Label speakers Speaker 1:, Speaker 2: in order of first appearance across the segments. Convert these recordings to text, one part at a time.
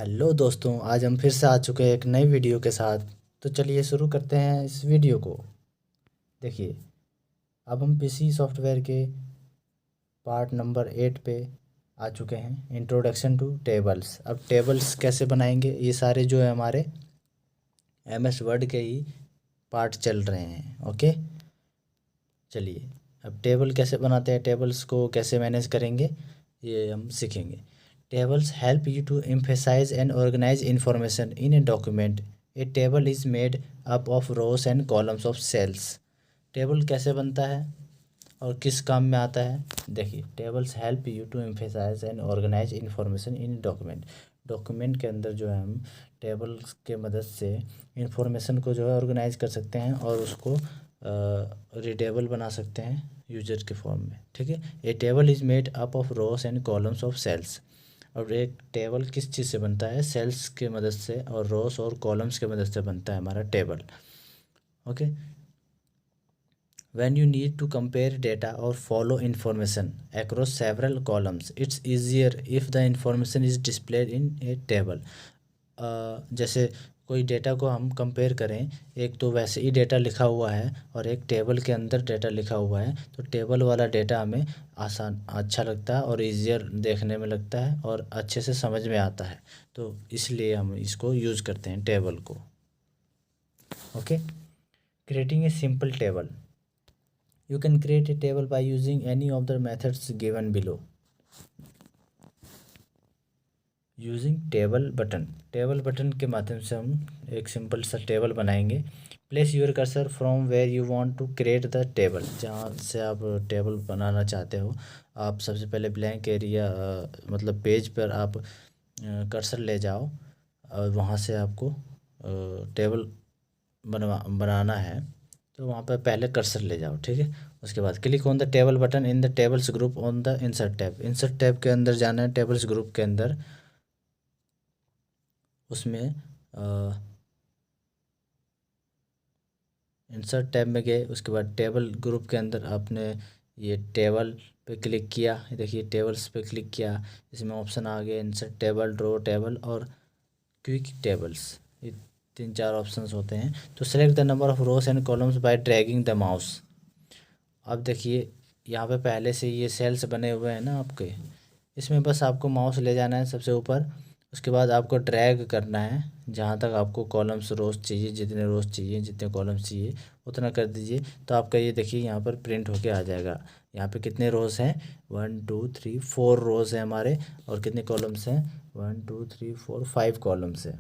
Speaker 1: Hello दोस्तों, आज हम फिर से आ चुके हैं एक नई वीडियो के साथ। तो चलिए शुरू करते हैं इस वीडियो को। देखिए, अब हम पीसी सॉफ्टवेयर के पार्ट नंबर 8 पे आ चुके हैं, इंट्रोडक्शन टू टेबल्स। अब टेबल्स कैसे बनाएंगे, ये सारे जो है हमारे एमएस वर्ड के ही पार्ट चल रहे हैं। ओके, चलिए अब टेबल कैसे बनाते हैं, टेबल्स को कैसे मैनेज करेंगे, ये हम सीखेंगे। Tables help you to emphasise and organise information in a document. A table is made up of rows and columns of cells. Table कैसे बनता है और किस काम में आता है, देखिए। Tables help you to emphasise and organise information in document. Document के अंदर जो है हम टेबल्स के मदद से इंफॉर्मेशन को जो है ऑर्गेनाइज कर सकते हैं और उसको रीडेबल बना सकते हैं यूजर के फॉर्म में। ठीक है, a table is made up of rows and columns of cells. और एक टेबल किस चीज़ से बनता है, सेल्स के मदद से और रोज और कॉलम्स के मदद से बनता है हमारा table. Okay, when you need to compare data or follow information across several columns, it's easier if the information is displayed in a table। जैसे कोई डेटा को हम कंपेयर करें, एक तो वैसे ही डेटा लिखा हुआ है और एक टेबल के अंदर डेटा लिखा हुआ है, तो टेबल वाला डेटा हमें आसान अच्छा लगता है और इजियर देखने में लगता है और अच्छे से समझ में आता है। तो इसलिए हम इसको यूज़ करते हैं टेबल को। Okay, creating a simple table. You can create a table by using any of the methods given below. Using table button. Table button के माध्यम से हम एक सिंपल सा टेबल बनाएंगे। Place your cursor from where you want to create the table. जहाँ से आप टेबल बनाना चाहते हो, आप सबसे पहले ब्लैंक एरिया मतलब पेज पर आप कर्सर ले जाओ और वहाँ से आपको टेबल बनाना है। तो वहाँ पर पहले कर्सर ले जाओ, ठीक है। उसके बाद click on the table button in the tables group on the insert tab. Insert tab के अंदर जाना है, टेबल्स ग्रुप के अंदर। उसमें इंसर्ट टैब में गए, उसके बाद टेबल ग्रुप के अंदर आपने ये टेबल पे क्लिक किया। देखिए टेबल्स पे क्लिक किया, इसमें ऑप्शन आ गए इंसर्ट टेबल, ड्रॉ टेबल और क्विक टेबल्स। ये 3-4 ऑप्शंस होते हैं। तो select the number of rows and columns bye dragging the mouse. अब देखिए यहाँ पे पहले से ये सेल्स बने हुए हैं ना आपके, इसमें बस आपको माउस ले जाना है सबसे ऊपर। उसके बाद आपको ड्रैग करना है जहाँ तक आपको कॉलम्स रोज चाहिए, जितने रोज चाहिए जितने कॉलम्स चाहिए उतना कर दीजिए। तो आपका ये देखिए यहाँ पर प्रिंट होके आ जाएगा। यहाँ पे कितने रोज हैं, 1 2 3 4 रोज हैं हमारे। और कितने कॉलम्स हैं, 1 2 3 4 5 कॉलम्स हैं।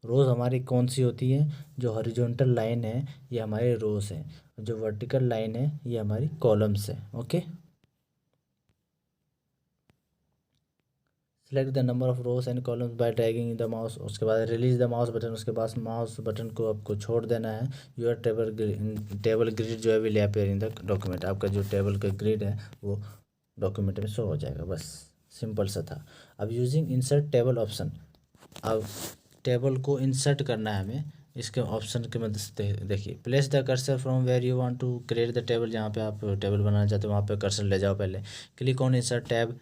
Speaker 1: रोज़ हमारी कौन सी होती है, जो हॉरिजॉन्टल लाइन है ये हमारी रोज़ है, जो वर्टिकल लाइन है ये हमारी कॉलम्स है। Okay, select the number of rows and columns bye dragging the mouse. उसके बाद रिलीज द माउस बटन। उसके बाद माउस बटन को आपको छोड़ देना है। योर टेबल ग्रिड जो है will appear in the document. आपका जो टेबल का ग्रिड है वो डॉक्यूमेंट में शो हो जाएगा। बस सिंपल सा था। अब यूजिंग इंसर्ट टेबल ऑप्शन, अब टेबल को इंसर्ट करना है हमें इसके ऑप्शन के मदद से। देखिए, place the cursor from where you want to create the table. जहाँ पे आप टेबल बनाना चाहते हो वहाँ पे कर्सर ले जाओ पहले। Click on insert tab.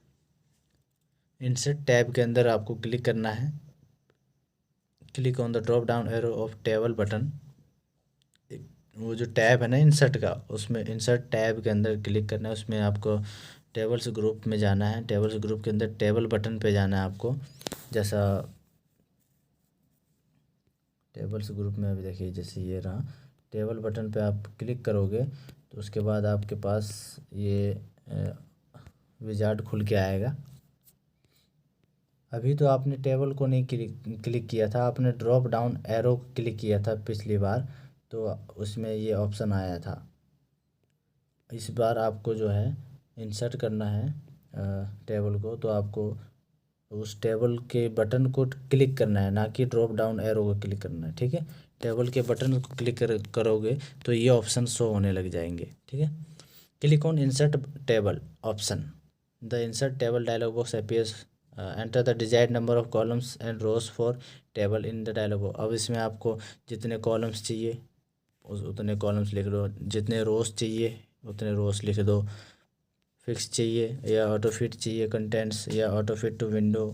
Speaker 1: Insert tab के अंदर आपको क्लिक करना है। Click on the drop down arrow of table button. वो जो टैब है ना इंसर्ट का, उसमें इंसर्ट टैब के अंदर क्लिक करना है। उसमें आपको टेबल्स ग्रुप में जाना है। टेबल्स ग्रुप के अंदर टेबल बटन पे जाना है आपको। जैसा टेबल्स ग्रुप में अभी देखिए जैसे ये रहा, टेबल बटन पे आप क्लिक करोगे तो उसके बाद आपके पास ये विजार्ड खुल के आएगा। अभी तो आपने टेबल को नहीं क्लिक किया था, आपने ड्रॉप डाउन एरो क्लिक किया था पिछली बार, तो उसमें ये ऑप्शन आया था। इस बार आपको जो है इंसर्ट करना है टेबल को, तो आपको उस टेबल के बटन को क्लिक करना है, ना कि ड्रॉप डाउन एरो को क्लिक करना है। ठीक है, टेबल के बटन को क्लिक करोगे तो ये ऑप्शन शो होने लग जाएंगे। ठीक है, click on insert table option. The insert table dialog box appears. Enter the desired number of columns and rows for table in the dialog box. अब इसमें आपको जितने कॉलम्स चाहिए उतने कॉलम्स लिख दो, जितने रोज चाहिए उतने रोज लिख दो। फिक्स चाहिए या ऑटो फिट चाहिए कंटेंट्स, या ऑटो फिट टू विंडो,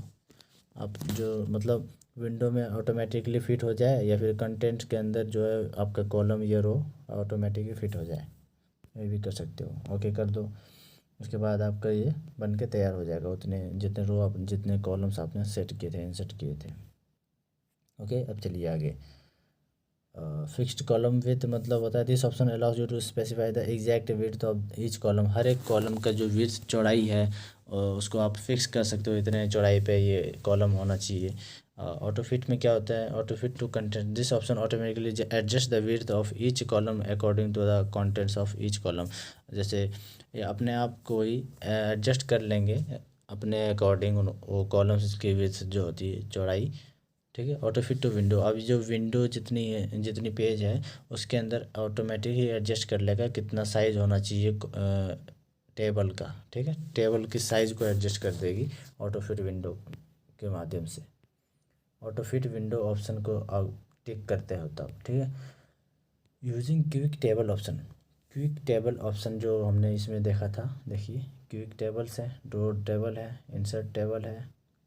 Speaker 1: आप जो मतलब विंडो में ऑटोमेटिकली फिट हो जाए, या फिर कंटेंट के अंदर जो है आपका कॉलम या रो ऑटोमेटिकली फिट हो जाए, ये भी कर सकते हो। ओके कर दो। उसके बाद आपका ये बन के तैयार हो जाएगा, उतने जितने रो आप जितने कॉलम्स आपने सेट किए थे, इंसर्ट किए थे। ओके अब चलिए आगे। फिक्स्ड कॉलम विथ मतलब होता है this option allows you to specify the exact width of each column. हर एक कॉलम का जो विड्थ चौड़ाई है उसको आप फिक्स कर सकते हो, इतने चौड़ाई पे ये कॉलम होना चाहिए। ऑटो फिट में क्या होता है, auto fit to content this option automatically adjust the width of each column according to the contents of each column. जैसे ये अपने आप को ही एडजस्ट कर लेंगे अपने अकॉर्डिंग वो कॉलम्स की विड्थ जो होती है चौड़ाई। ठीक है, ऑटो फिट टू विंडो, अभी जो विंडो जितनी है जितनी पेज है उसके अंदर ऑटोमेटिक ही एडजस्ट कर लेगा कितना साइज़ होना चाहिए टेबल का। ठीक है, टेबल की साइज़ को एडजस्ट कर देगी ऑटो फिट विंडो के माध्यम से। ऑटो फिट विंडो ऑप्शन को आप टिक करते हो तब। ठीक है, using quick table option. Quick table option जो हमने इसमें देखा था, देखिए क्विक टेबल्स है, ड्रॉ टेबल है, इंसर्ट टेबल है,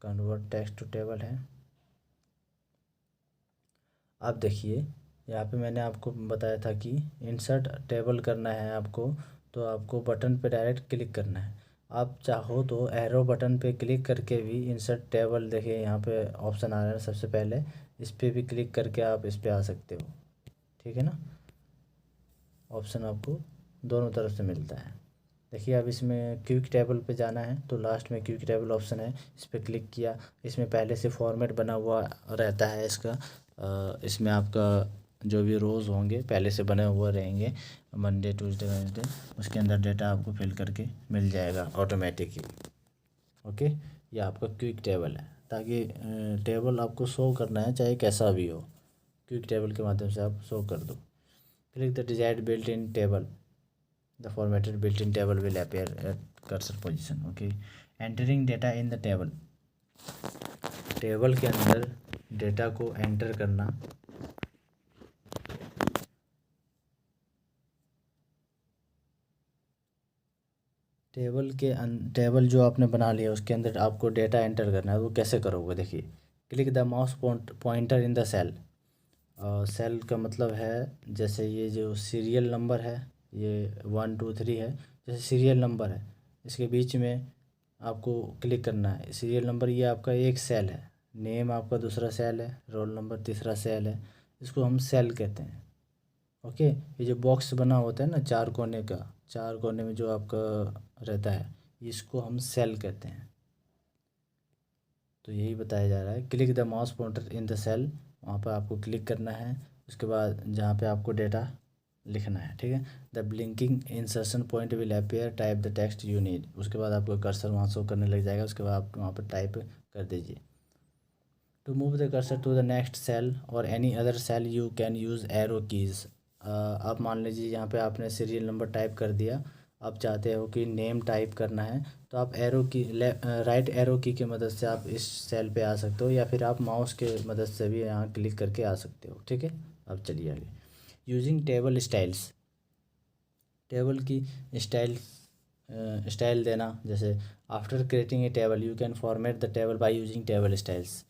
Speaker 1: कन्वर्ट टेक्स्ट टू टेबल है। आप देखिए यहाँ पे मैंने आपको बताया था कि इंसर्ट टेबल करना है आपको, तो आपको बटन पे डायरेक्ट क्लिक करना है। आप चाहो तो एरो बटन पे क्लिक करके भी इंसर्ट टेबल, देखिए यहाँ पे ऑप्शन आ रहा है सबसे पहले, इस पर भी क्लिक करके आप इस पर आ सकते हो। ठीक है ना, ऑप्शन आपको दोनों तरफ से मिलता है। देखिए अब इसमें क्विक टेबल पे जाना है तो लास्ट में क्विक टेबल ऑप्शन है, इस पर क्लिक किया। इसमें पहले से फॉर्मेट बना हुआ रहता है इसका, इसमें आपका जो भी रोज़ होंगे पहले से बने हुए रहेंगे, मंडे ट्यूसडे वेडनेसडे, उसके अंदर डेटा आपको फिल करके मिल जाएगा ऑटोमेटिक ही। ओके, ये आपका क्विक टेबल है, ताकि टेबल आपको शो करना है चाहे कैसा भी हो, क्विक टेबल के माध्यम से आप शो कर दो। Click the desired built in table, the formatted built-in table will appear at cursor position. Okay, entering data in the table, table के अंदर डेटा को एंटर करना। टेबल जो आपने बना लिया उसके अंदर आपको डेटा एंटर करना है, वो कैसे करोगे देखिए। Click the mouse pointer in the cell. Cell का मतलब है जैसे ये जो सीरियल नंबर है, ये 1 2 3 है, जैसे सीरियल नंबर है, इसके बीच में आपको क्लिक करना है। सीरियल नंबर ये आपका एक सेल है, नेम आपका दूसरा सेल है, रोल नंबर तीसरा सेल है, इसको हम सेल कहते हैं। ओके, ये जो बॉक्स बना होता है ना चार कोने का, चार कोने में जो आपका रहता है, इसको हम सेल कहते हैं। तो यही बताया जा रहा है, click the mouse pointer in the cell, वहाँ पर आपको क्लिक करना है। उसके बाद जहाँ पे आपको डेटा लिखना है, ठीक है, the blinking insertion point will appear, type the text you need. उसके बाद आपका कर्सर वहाँ शो करने लग जाएगा, उसके बाद आप वहाँ पर टाइप कर दीजिए। To move the cursor to the next cell और any other cell you can use arrow keys. आप मान लीजिए यहाँ पे आपने सीरियल नंबर टाइप कर दिया, आप चाहते हो कि नेम टाइप करना है, तो आप एरो की राइट एरो की मदद से आप इस सेल पे आ सकते हो, या फिर आप माउस के मदद से भी यहाँ क्लिक करके आ सकते हो। ठीक है, अब चलिए आगे। यूजिंग टेबल स्टाइल्स, टेबल की स्टाइल देना। जैसे after creating a table you can format the table by using table styles.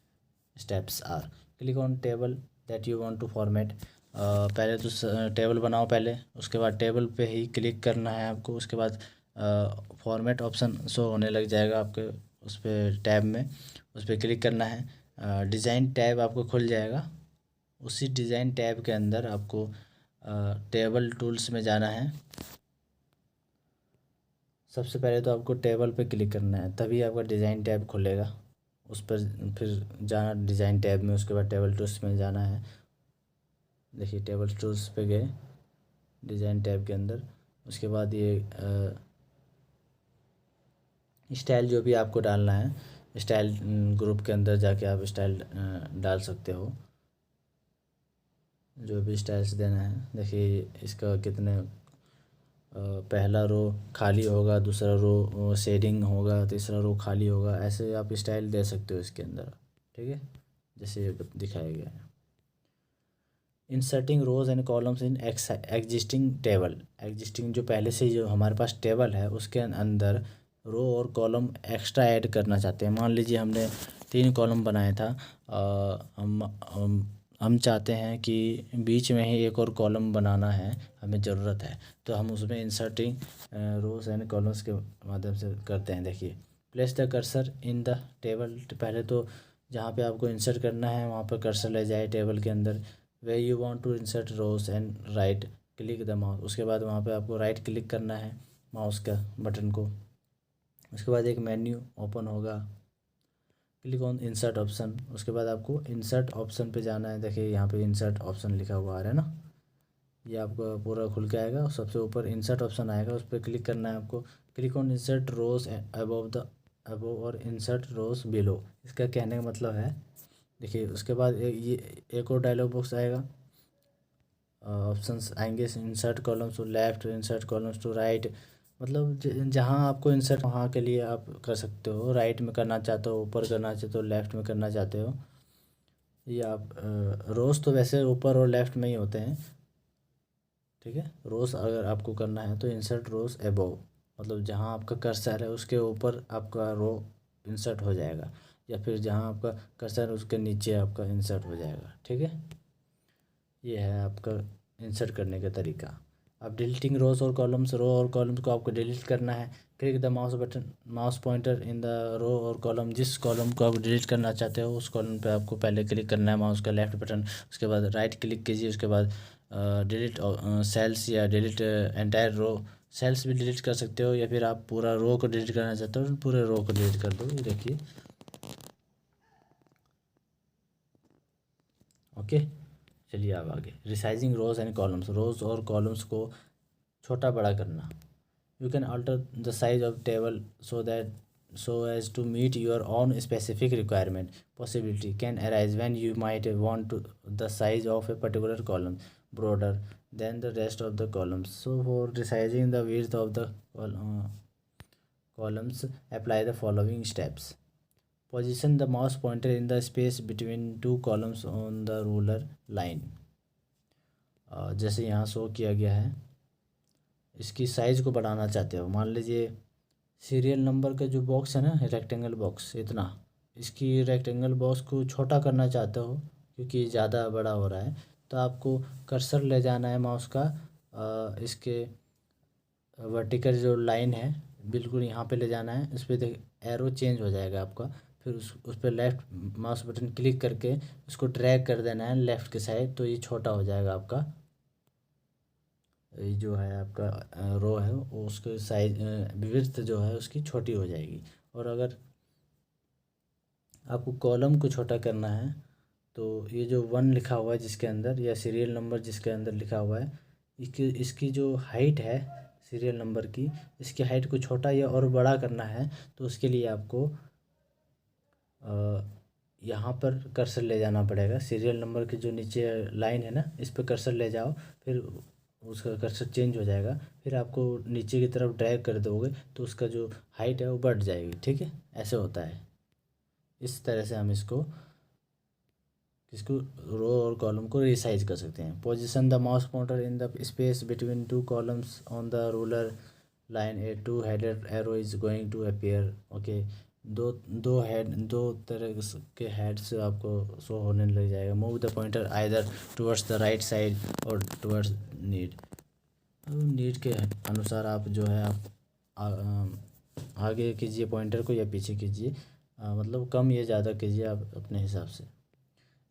Speaker 1: Steps are, click on table that you want to format. पहले तो टेबल बनाओ पहले, उसके बाद टेबल पे ही क्लिक करना है आपको। उसके बाद फॉर्मेट ऑप्शन शो होने लग जाएगा आपके उस पर टैब में, उस पर क्लिक करना है। डिज़ाइन टैब आपको खुल जाएगा, उसी डिज़ाइन टैब के अंदर आपको टेबल टूल्स में जाना है। सबसे पहले तो आपको टेबल पे क्लिक करना है, तभी आपका डिज़ाइन टैब खुलेगा। उस पर फिर जाना डिज़ाइन टैब में, उसके बाद टेबल टूल्स में जाना है। देखिए टेबल टूल्स पे गए डिज़ाइन टैब के अंदर, उसके बाद ये स्टाइल जो भी आपको डालना है, स्टाइल ग्रुप के अंदर जाके आप स्टाइल डाल सकते हो, जो भी स्टाइल्स देना है। देखिए इसका कितने पहला रो खाली होगा, दूसरा रो शेडिंग होगा, तीसरा रो खाली होगा, ऐसे आप स्टाइल दे सकते हो इसके अंदर। ठीक है, जैसे दिखाया गया है। Inserting rows and columns in existing table, existing जो पहले से जो हमारे पास टेबल है उसके अंदर रो और कॉलम एक्स्ट्रा ऐड करना चाहते हैं। मान लीजिए हमने 3 कॉलम बनाया था। हम चाहते हैं कि बीच में ही एक और कॉलम बनाना है, हमें ज़रूरत है, तो हम उसमें इंसर्टिंग रोज एंड कॉलम्स के माध्यम से करते हैं। देखिए, place the cursor in the table. पहले तो जहाँ पे आपको इंसर्ट करना है वहाँ पर कर्सर ले जाए टेबल के अंदर। Way you want to insert rows and right click the mouse. उसके बाद वहाँ पे आपको राइट क्लिक करना है माउस का बटन को। उसके बाद एक मेन्यू ओपन होगा, क्लिक ऑन इंसर्ट ऑप्शन। उसके बाद आपको इंसर्ट ऑप्शन पे जाना है। देखिए यहाँ पे इंसर्ट ऑप्शन लिखा हुआ आ रहा है ना, ये आपका पूरा खुल के आएगा। सबसे ऊपर इंसर्ट ऑप्शन आएगा, उस पर क्लिक करना है आपको। Click on insert rows above और इंसर्ट रोज बिलो। इसका कहने का मतलब है, देखिए उसके बाद ये एक और डायलॉग बॉक्स आएगा, ऑप्शंस आएंगे, insert columns to left, insert columns to right. मतलब जहाँ आपको इंसर्ट वहाँ के लिए आप कर सकते हो। राइट में करना चाहते हो, ऊपर करना चाहते हो, लेफ़्ट में करना चाहते हो। ये आप रोज़ तो वैसे ऊपर और लेफ़्ट में ही होते हैं, ठीक है। रोज़ अगर आपको करना है तो इंसर्ट रोज़ एबोव, मतलब जहाँ आपका कर्सर है उसके ऊपर आपका रो इंसर्ट हो जाएगा, या फिर जहाँ आपका कर्सर है उसके नीचे आपका इंसर्ट हो जाएगा, ठीक है। ये है आपका इंसर्ट करने का तरीका। अब डिलीटिंग रोज और कॉलम्स, रो और कॉलम्स को आपको डिलीट करना है। Click the mouse button, mouse pointer in the row और कॉलम। जिस कॉलम को आप डिलीट करना चाहते हो उस कॉलम पे आपको पहले क्लिक करना है माउस का लेफ्ट बटन। उसके बाद राइट क्लिक कीजिए। उसके बाद डिलीट सेल्स या डिलीट एंटायर रो। सेल्स भी डिलीट कर सकते हो, या फिर आप पूरा रो को डिलीट करना चाहते हो तो पूरे रो को डिलीट कर दो। ये देखिए, ओके। चलिए अब आगे, रिसाइजिंग रोज एंड कॉलम्स। रोज और कॉलम्स को छोटा बड़ा करना। You can alter the size of table so as to meet your own specific requirement. Possibility can arise when you might want the size of a particular column broader than the rest of the columns. So for resizing the width of the columns, apply the following steps. Position the mouse pointer in the space between two columns on the ruler line. जैसे यहाँ show किया गया है, इसकी size को बढ़ाना चाहते हो। मान लीजिए सीरियल नंबर का जो बॉक्स है ना, रेक्टेंगल बॉक्स इतना, इसकी रेक्टेंगल बॉक्स को छोटा करना चाहते हो क्योंकि ज़्यादा बड़ा हो रहा है, तो आपको कर्सर ले जाना है माउस का इसके वर्टिकल जो लाइन है बिल्कुल यहाँ पे ले जाना है। इस पर देख एरो चेंज हो जाएगा आपका। फिर उस पर लेफ़्ट माउस बटन क्लिक करके उसको ड्रैग कर देना है लेफ़्ट के साइड, तो ये छोटा हो जाएगा आपका। ये जो है आपका रो है वो उसके साइज विड्थ जो है उसकी छोटी हो जाएगी। और अगर आपको कॉलम को छोटा करना है तो ये जो 1 लिखा हुआ है जिसके अंदर, या सीरियल नंबर जिसके अंदर लिखा हुआ है, इसकी जो हाइट है सीरियल नंबर की, इसकी हाइट को छोटा या और बड़ा करना है, तो उसके लिए आपको यहाँ पर कर्सर ले जाना पड़ेगा। सीरियल नंबर के जो नीचे लाइन है ना, इस पर कर्सर ले जाओ, फिर उसका कर्सर चेंज हो जाएगा। फिर आपको नीचे की तरफ ड्रैग कर दोगे तो उसका जो हाइट है वो बढ़ जाएगी, ठीक है। ऐसे होता है। इस तरह से हम इसको रो और कॉलम को रिसाइज कर सकते हैं। Position the mouse pointer in the space between two columns on the ruler line, a two headed arrow is going to appear. Okay, दो तरह के हेड्स आपको शो होने लग जाएगा। Move the pointer either towards the right side और towards need. Need के अनुसार आप जो है आप आगे कीजिए पॉइंटर को या पीछे कीजिए, मतलब कम या ज़्यादा कीजिए आप अपने हिसाब से।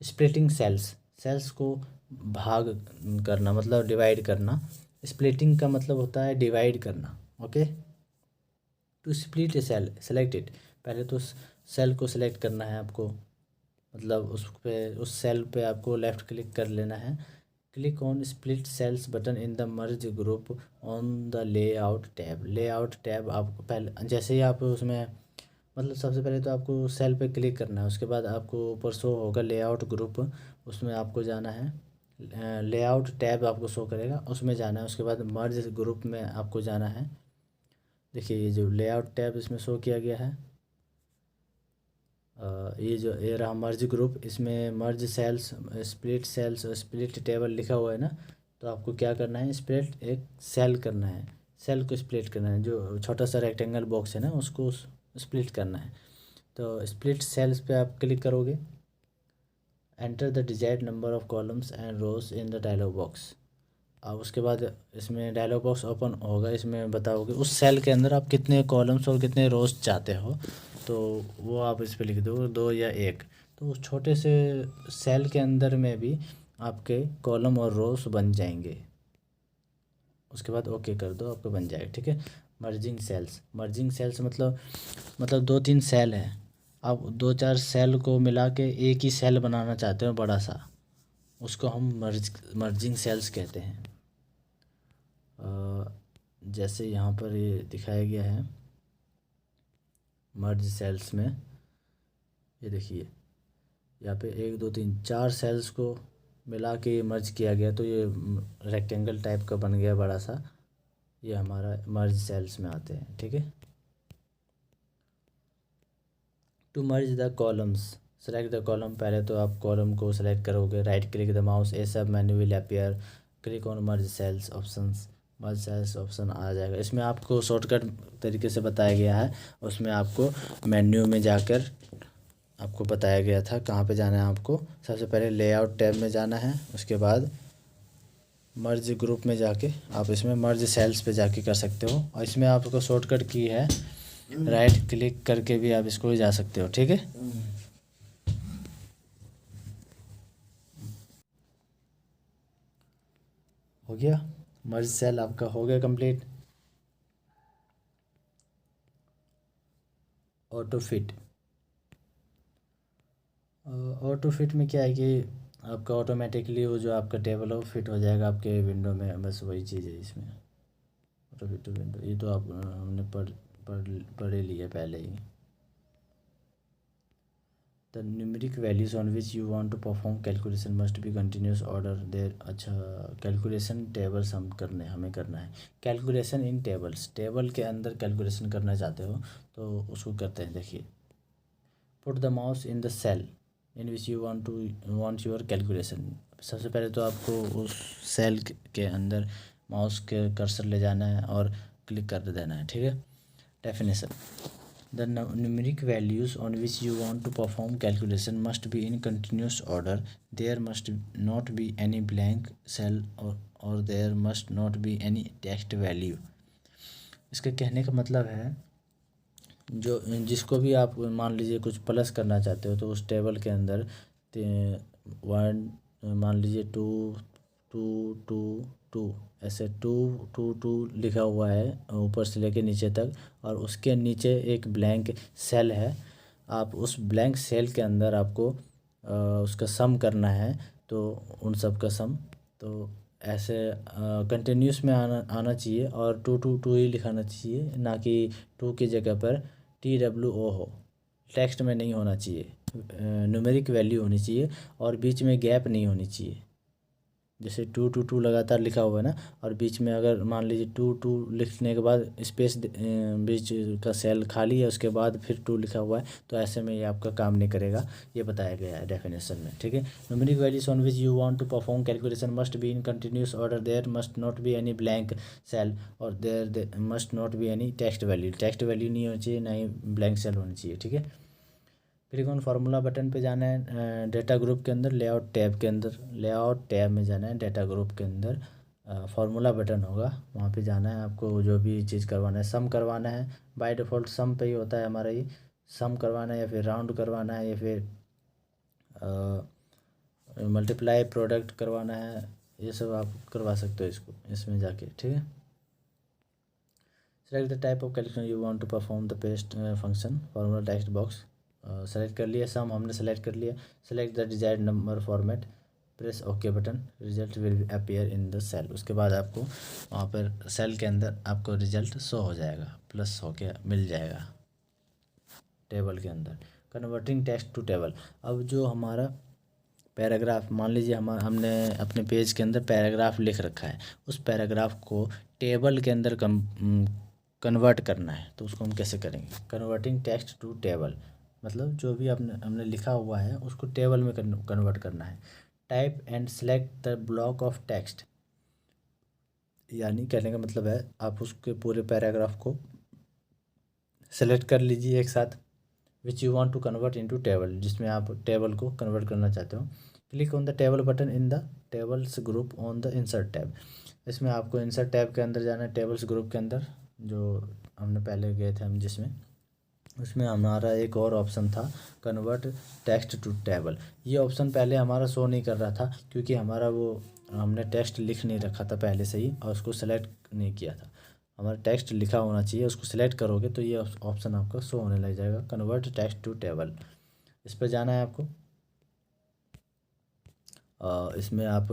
Speaker 1: स्प्लिटिंग सेल्स को भाग करना, मतलब डिवाइड करना। स्प्लिटिंग का मतलब होता है डिवाइड करना, okay. To split a cell, select it. पहले तो सेल को सिलेक्ट करना है आपको, मतलब उस सेल पे आपको लेफ़्ट क्लिक कर लेना है। Click on split cells button in the merge group on the layout tab. Layout tab आपको पहले जैसे ही आप उसमें, मतलब सबसे पहले तो आपको सेल पे क्लिक करना है। उसके बाद आपको ऊपर शो होगा लेआउट ग्रुप, उसमें आपको जाना है। लेआउट टैब आपको शो करेगा, उसमें जाना है। उसके बाद मर्ज ग्रुप में आपको जाना है। देखिए ये जो लेआउट टैब इसमें शो किया गया है, ये रहा मर्ज ग्रुप। इसमें मर्ज सेल्स, सेल्स और स्प्लिट टेबल लिखा हुआ है ना, तो आपको क्या करना है, स्प्लिट एक सेल करना है, सेल को स्प्लिट करना है। जो छोटा सा रेक्टेंगल बॉक्स है ना उसको स्प्लिट करना है। तो स्प्लिट सेल्स पे आप क्लिक करोगे, enter the desired number of columns and rows in the dialog box. अब उसके बाद इसमें डायलॉग बॉक्स ओपन होगा, इसमें बताओगे उस सेल के अंदर आप कितने कॉलम्स और कितने रोज चाहते हो, तो वो आप इस पर लिख दो 2 या 1। तो उस छोटे से सेल के अंदर में भी आपके कॉलम और रोज बन जाएंगे। उसके बाद ओके कर दो, आपको बन जाएगा। ठीक है। मर्जिंग सेल्स मतलब 2-3 सेल हैं, आप 2-4 सेल को मिला के एक ही सेल बनाना चाहते हो बड़ा सा, उसको हम मर्जिंग सेल्स कहते हैं। जैसे यहाँ पर ये दिखाया गया है मर्ज सेल्स में, ये देखिए यहाँ पे 1 2 3 4 सेल्स को मिला के मर्ज किया गया, तो ये रेक्टेंगल टाइप का बन गया बड़ा सा, ये हमारा मर्ज सेल्स में आते हैं। ठीक है। To merge the columns select the column, पहले तो आप कॉलम को सेलेक्ट करोगे, right click the mouse, a sub menu will appear, click on merge cells options, merge cells option आ जाएगा। इसमें आपको शॉर्टकट तरीके से बताया गया है, उसमें आपको मेन्यू में जाकर आपको बताया गया था कहाँ पे जाना है। आपको सबसे पहले लेआउट टैब में जाना है, उसके बाद मर्ज ग्रुप में जाके आप इसमें मर्ज सेल्स पे जाके कर सकते हो, और इसमें आपको शॉर्टकट की है, राइट क्लिक करके भी आप इसको जा सकते हो। ठीक है। हो गया, मर्ज सेल आपका हो गया complete. Auto fit, auto fit में क्या है कि आपका ऑटोमेटिकली वो जो आपका टेबल है वो फिट हो जाएगा आपके विंडो में, बस वही चीज़ है इसमें। ऑटो फिट टू विंडो, ये तो आप हमने पढ़ ही लिया पहले ही। The numeric values on which you want to perform calculation must be continuous order there. अच्छा, कैलकुलेशन टेबल्स हमें करना है। कैलकुलेशन इन टेबल्स, टेबल के अंदर कैलकुलेशन करना चाहते हो तो उसको करते हैं। देखिए, put the mouse in the cell in which you want your calculation. सबसे पहले तो आपको उस सेल के अंदर माउस के कर्सर ले जाना है और क्लिक कर देना है। ठीक है। Definition, the numeric values on which you want to perform calculation must be in continuous order. There must not be any blank cell or there must not be any text value. इसके कहने का मतलब है, जो जिसको भी आप मान लीजिए कुछ प्लस करना चाहते हो, तो उस टेबल के अंदर 1 मान लीजिए 2 2 2 2 ऐसे 2 2 2 लिखा हुआ है ऊपर से लेके नीचे तक, और उसके नीचे एक ब्लैंक सेल है। आप उस ब्लैंक सेल के अंदर आपको उसका सम करना है, तो उन सब का सम तो ऐसे कंटिन्यूस में आना चाहिए, और 2 2 2 ही लिखाना चाहिए, ना कि 2 की जगह पर TWO हो। टेक्स्ट में नहीं होना चाहिए, न्यूमेरिक वैल्यू होनी चाहिए, और बीच में गैप नहीं होनी चाहिए। जैसे 2 2 2 लगातार लिखा हुआ है ना, और बीच में अगर मान लीजिए 2 2 लिखने के बाद स्पेस बीच का सेल खाली है, उसके बाद फिर 2 लिखा हुआ है, तो ऐसे में ये आपका काम नहीं करेगा। ये बताया गया है डेफिनेशन में। ठीक है। Numeric values on which you want to perform calculation must be in continuous order. There must not be any blank cell और there must not be any text value. Text value नहीं होनी चाहिए, ना ही blank cell होनी चाहिए। ठीक है। फिर कौन फार्मूला बटन पे जाना है, डेटा ग्रुप के अंदर लेआउट टैब के अंदर, लेआउट टैब में जाना है, डेटा ग्रुप के अंदर फार्मूला बटन होगा, वहाँ पे जाना है। आपको जो भी चीज़ करवाना है, सम करवाना है, बाय डिफ़ॉल्ट सम पे ही होता है हमारा, ये सम करवाना है या फिर राउंड करवाना है या फिर मल्टीप्लाई प्रोडक्ट करवाना है, ये सब आप करवा सकते हो इसको इसमें जाके। ठीक है। Select the type of calculation you want to perform the paste function, formula text box select कर लिया, सम हमने सेलेक्ट कर लिया। Select the desired number format, press okay button, result will appear in the cell. उसके बाद आपको वहाँ पर सेल के अंदर आपको रिजल्ट शो हो जाएगा, प्लस होके मिल जाएगा टेबल के अंदर। कन्वर्टिंग टेक्स्ट टू टेबल, अब जो हमारा पैराग्राफ, मान लीजिए हमने अपने पेज के अंदर पैराग्राफ लिख रखा है, उस पैराग्राफ को टेबल के अंदर कन्वर्ट करना है, तो उसको हम कैसे करेंगे। कन्वर्टिंग टेक्स्ट टू टेबल, मतलब जो भी हमने लिखा हुआ है उसको टेबल में कन्वर्ट करना है। Type and select the block of text, यानी कहने का मतलब है आप उसके पूरे पैराग्राफ को सेलेक्ट कर लीजिए एक साथ, which you want to convert into table, जिसमें आप टेबल को कन्वर्ट करना चाहते हो। Click on the table button in the tables group on the insert tab. इसमें आपको इंसर्ट टैब के अंदर जाना है, टेबल्स ग्रुप के अंदर जो हमने पहले गए थे हम जिसमें, उसमें हमारा एक और ऑप्शन था कन्वर्ट टेक्स्ट टू टेबल। ये ऑप्शन पहले हमारा शो नहीं कर रहा था क्योंकि हमारा वो हमने टेक्स्ट लिख नहीं रखा था पहले से ही और उसको सेलेक्ट नहीं किया था। हमारा टेक्स्ट लिखा होना चाहिए, उसको सिलेक्ट करोगे तो ये ऑप्शन आपका शो होने लग जाएगा, कन्वर्ट टेक्स्ट टू टेबल। इस पर जाना है आपको। इसमें आप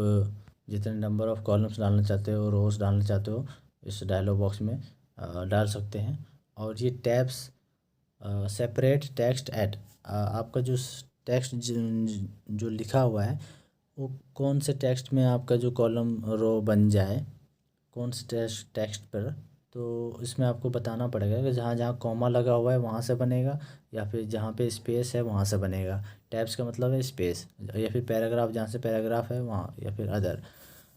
Speaker 1: जितने नंबर ऑफ़ कॉलम्स डालना चाहते हो, रोज़ डालना चाहते हो, इस डायलॉग बॉक्स में डाल सकते हैं। और ये टैब्स सेपरेट टेक्स्ट ऐड, आपका जो टेक्स्ट जो लिखा हुआ है वो कौन से टेक्स्ट में आपका जो कॉलम रो बन जाए, कौन से टेक्स्ट पर, तो इसमें आपको बताना पड़ेगा कि जहाँ जहाँ कॉमा लगा हुआ है वहाँ से बनेगा या फिर जहाँ पे स्पेस है वहाँ से बनेगा। टैब्स का मतलब है स्पेस, या फिर पैराग्राफ, जहाँ से पैराग्राफ है वहाँ, या फिर अदर।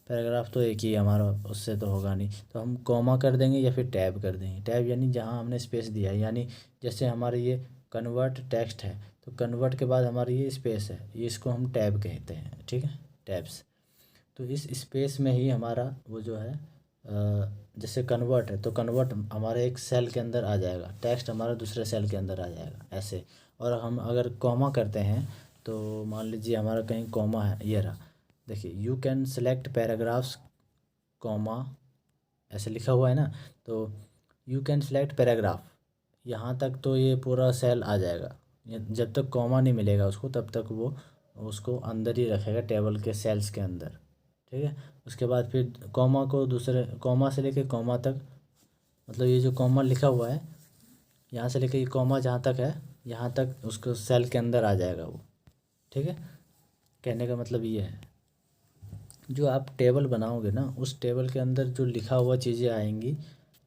Speaker 1: पैराग्राफ तो एक ही है हमारा, उससे तो होगा नहीं, तो हम कॉमा कर देंगे या फिर टैब कर देंगे। टैब यानी जहाँ हमने स्पेस दिया है, यानी जैसे हमारे ये कन्वर्ट टेक्स्ट है तो कन्वर्ट के बाद हमारी ये स्पेस है, ये इसको हम टैब कहते हैं, ठीक है, टैब्स। तो इस स्पेस में ही हमारा वो जो है जैसे कन्वर्ट है तो कन्वर्ट हमारे एक सेल के अंदर आ जाएगा, टेक्स्ट हमारा दूसरे सेल के अंदर आ जाएगा ऐसे। और हम अगर कॉमा करते हैं तो मान लीजिए हमारा कहीं कॉमा है, ये रहा, देखिए you can select paragraphs comma, ऐसे लिखा हुआ है ना, तो यू कैन सेलेक्ट पैराग्राफ, यहाँ तक तो ये पूरा सेल आ जाएगा। जब तक कॉमा नहीं मिलेगा उसको तब तक वो उसको अंदर ही रखेगा टेबल के सेल्स के अंदर, ठीक है। उसके बाद फिर कॉमा को दूसरे कॉमा से लेके कॉमा तक, मतलब ये जो कॉमा लिखा हुआ है यहाँ से लेके ये कॉमा जहाँ तक है यहाँ तक उसको सेल के अंदर आ जाएगा वो, ठीक है। कहने का मतलब ये है, जो आप टेबल बनाओगे ना उस टेबल के अंदर जो लिखा हुआ चीज़ें आएंगी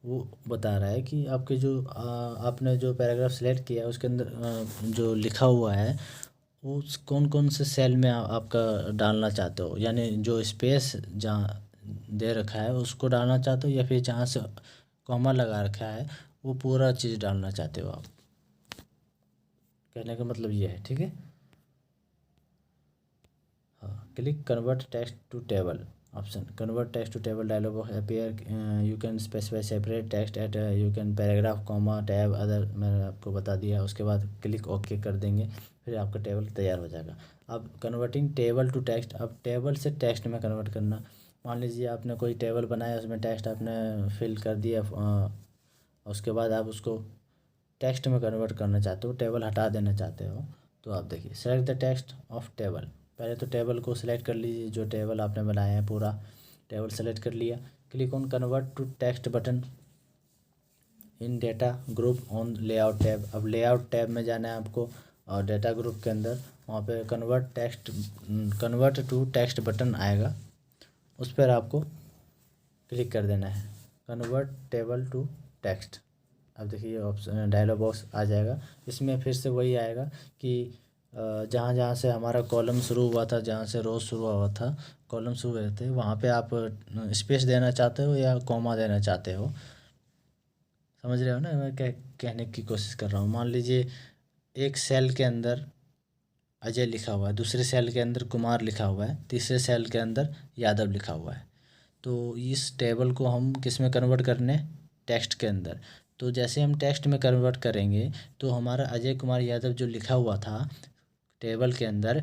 Speaker 1: वो बता रहा है कि आपके जो आपने जो पैराग्राफ सेलेक्ट किया है उसके अंदर जो लिखा हुआ है वो कौन कौन से सेल में आपका डालना चाहते हो, यानी जो स्पेस जहाँ दे रखा है उसको डालना चाहते हो या फिर जहाँ से कॉमा लगा रखा है वो पूरा चीज़ डालना चाहते हो आप। कहने का मतलब ये है, ठीक है। हाँ, click convert text to table option, convert text to table dialog box appear, you can specify separate text at, you can paragraph comma tab other, मैंने आपको बता दिया। उसके बाद क्लिक ओके कर देंगे, फिर आपका टेबल तैयार हो जाएगा। अब कन्वर्टिंग टेबल टू टेक्स्ट, अब टेबल से टेक्स्ट में कन्वर्ट करना। मान लीजिए आपने कोई टेबल बनाया, उसमें टेक्स्ट आपने फिल कर दिया, उसके बाद आप उसको टेक्स्ट में कन्वर्ट करना चाहते हो, टेबल हटा देना चाहते हो, तो आप देखिए select the text of table. पहले तो टेबल को सिलेक्ट कर लीजिए, जो टेबल आपने बनाया है पूरा टेबल सेलेक्ट कर लिया। Click on convert to text button in data group on layout tab. अब लेआउट टैब में जाना है आपको और डेटा ग्रुप के अंदर वहाँ पे कन्वर्ट टू टेक्स्ट बटन आएगा, उस पर आपको क्लिक कर देना है, कन्वर्ट टेबल टू टेक्स्ट। अब देखिए ऑप्शन डायलॉग बॉक्स आ जाएगा, इसमें फिर से वही आएगा कि जहाँ जहाँ से हमारा कॉलम शुरू हुआ था, जहाँ से रोज शुरू हुआ था, कॉलम शुरू हुए थे, वहाँ पे आप स्पेस देना चाहते हो या कॉमा देना चाहते हो। समझ रहे हो ना मैं क्या कहने की कोशिश कर रहा हूँ। मान लीजिए एक सेल के अंदर अजय लिखा हुआ है, दूसरे सेल के अंदर कुमार लिखा हुआ है, तीसरे सेल के अंदर यादव लिखा हुआ है, तो इस टेबल को हम किस में कन्वर्ट करने, टेक्स्ट के अंदर। तो जैसे हम टेक्स्ट में कन्वर्ट करेंगे तो हमारा अजय कुमार यादव जो लिखा हुआ था टेबल के अंदर,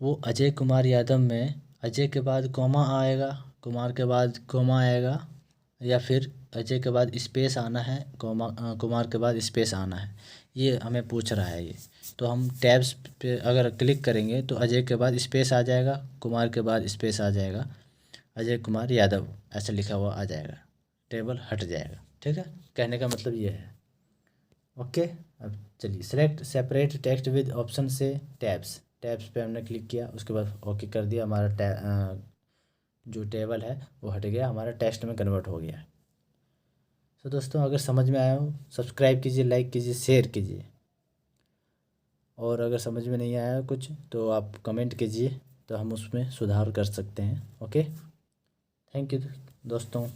Speaker 1: वो अजय कुमार यादव में अजय के बाद कॉमा आएगा, कुमार के बाद कॉमा आएगा, या फिर अजय के बाद स्पेस आना है, कुमार के बाद स्पेस आना है, ये हमें पूछ रहा है ये। तो हम टैब्स पे अगर क्लिक करेंगे तो अजय के बाद स्पेस आ जाएगा, कुमार के बाद स्पेस आ जाएगा, अजय कुमार यादव ऐसा लिखा हुआ आ जाएगा, टेबल हट जाएगा, ठीक है। कहने का मतलब ये है, ओके। अब चलिए select separate text with option से टैब्स, टैब्स पे हमने क्लिक किया, उसके बाद ओके कर दिया, हमारा जो टेबल है वो हट गया, हमारा टेक्स्ट में कन्वर्ट हो गया। तो दोस्तों अगर समझ में आया हो सब्सक्राइब कीजिए, लाइक कीजिए, शेयर कीजिए, और अगर समझ में नहीं आया कुछ तो आप कमेंट कीजिए, तो हम उसमें सुधार कर सकते हैं। ओके, थैंक यू दोस्तों।